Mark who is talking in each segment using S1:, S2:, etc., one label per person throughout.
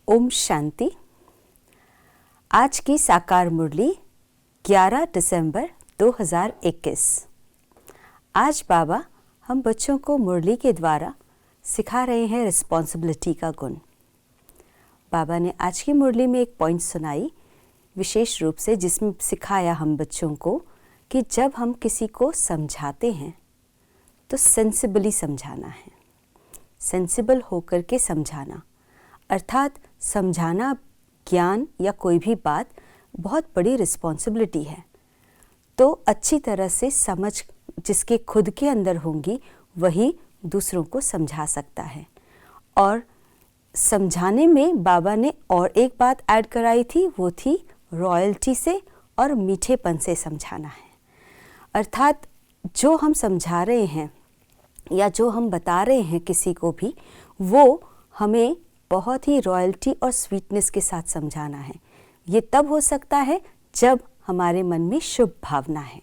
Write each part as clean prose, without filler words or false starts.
S1: ओम शांति। आज की साकार मुरली 11 दिसंबर 2021। आज बाबा हम बच्चों को मुरली के द्वारा सिखा रहे हैं रिस्पॉन्सिबिलिटी का गुण। बाबा ने आज की मुरली में एक पॉइंट सुनाई विशेष रूप से, जिसमें सिखाया हम बच्चों को कि जब हम किसी को समझाते हैं तो सेंसिबली समझाना है, सेंसिबल होकर के समझाना। अर्थात समझाना ज्ञान या कोई भी बात बहुत बड़ी रिस्पॉन्सिबिलिटी है, तो अच्छी तरह से समझ जिसके खुद के अंदर होंगी वही दूसरों को समझा सकता है। और समझाने में बाबा ने और एक बात ऐड कराई थी, वो थी रॉयल्टी से और मीठेपन से समझाना है। अर्थात जो हम समझा रहे हैं या जो हम बता रहे हैं किसी को भी, वो हमें बहुत ही रॉयल्टी और स्वीटनेस के साथ समझाना है। ये तब हो सकता है जब हमारे मन में शुभ भावना है।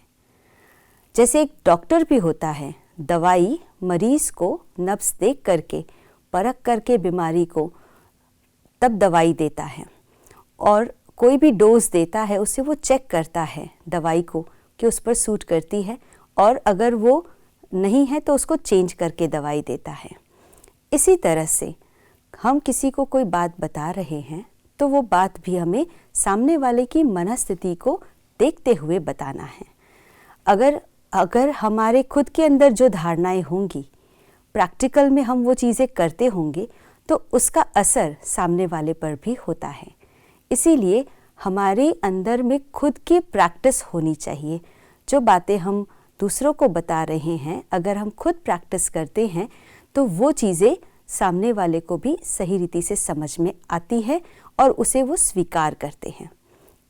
S1: जैसे एक डॉक्टर भी होता है, दवाई मरीज को नब्ज देख करके, परख करके बीमारी को तब दवाई देता है, और कोई भी डोज देता है उसे वो चेक करता है दवाई को कि उस पर सूट करती है, और अगर वो नहीं है तो उसको चेंज करके दवाई देता है। इसी तरह से हम किसी को कोई बात बता रहे हैं तो वो बात भी हमें सामने वाले की मनस्थिति को देखते हुए बताना है। अगर हमारे खुद के अंदर जो धारणाएं होंगी, प्रैक्टिकल में हम वो चीज़ें करते होंगे, तो उसका असर सामने वाले पर भी होता है। इसीलिए हमारे अंदर में खुद की प्रैक्टिस होनी चाहिए। जो बातें हम दूसरों को बता रहे हैं, अगर हम खुद प्रैक्टिस करते हैं तो वो चीज़ें सामने वाले को भी सही रीति से समझ में आती है और उसे वो स्वीकार करते हैं।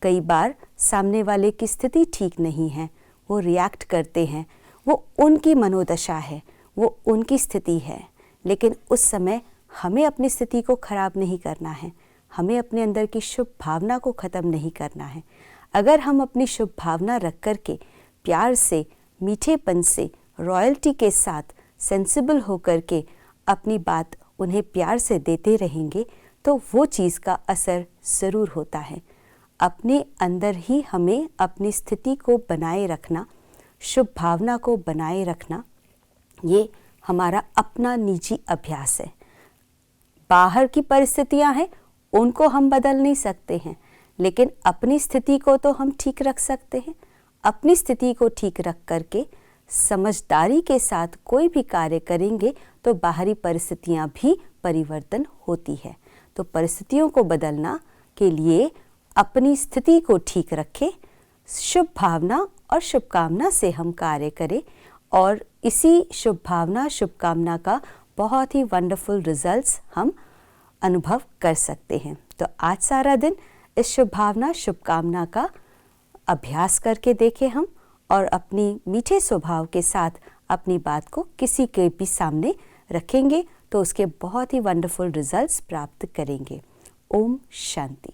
S1: कई बार सामने वाले की स्थिति ठीक नहीं है, वो रिएक्ट करते हैं, वो उनकी मनोदशा है, वो उनकी स्थिति है, लेकिन उस समय हमें अपनी स्थिति को खराब नहीं करना है, हमें अपने अंदर की शुभ भावना को ख़त्म नहीं करना है। अगर हम अपनी शुभ भावना रख कर के प्यार से, मीठेपन से, रॉयल्टी के साथ सेंसिबल होकर के अपनी बात उन्हें प्यार से देते रहेंगे, तो वो चीज़ का असर ज़रूर होता है। अपने अंदर ही हमें अपनी स्थिति को बनाए रखना, शुभ भावना को बनाए रखना, ये हमारा अपना निजी अभ्यास है। बाहर की परिस्थितियां हैं, उनको हम बदल नहीं सकते हैं, लेकिन अपनी स्थिति को तो हम ठीक रख सकते हैं। अपनी स्थिति को ठीक रख करके समझदारी के साथ कोई भी कार्य करेंगे तो बाहरी परिस्थितियां भी परिवर्तन होती है। तो परिस्थितियों को बदलना के लिए अपनी स्थिति को ठीक रखें, शुभ भावना और शुभकामना से हम कार्य करें, और इसी शुभ भावना शुभकामना का बहुत ही वंडरफुल रिजल्ट्स हम अनुभव कर सकते हैं। तो आज सारा दिन इस शुभ भावना शुभकामना का अभ्यास करके देखें हम, और अपनी मीठे स्वभाव के साथ अपनी बात को किसी के भी सामने रखेंगे तो उसके बहुत ही वंडरफुल रिजल्ट्स प्राप्त करेंगे। ओम शांति।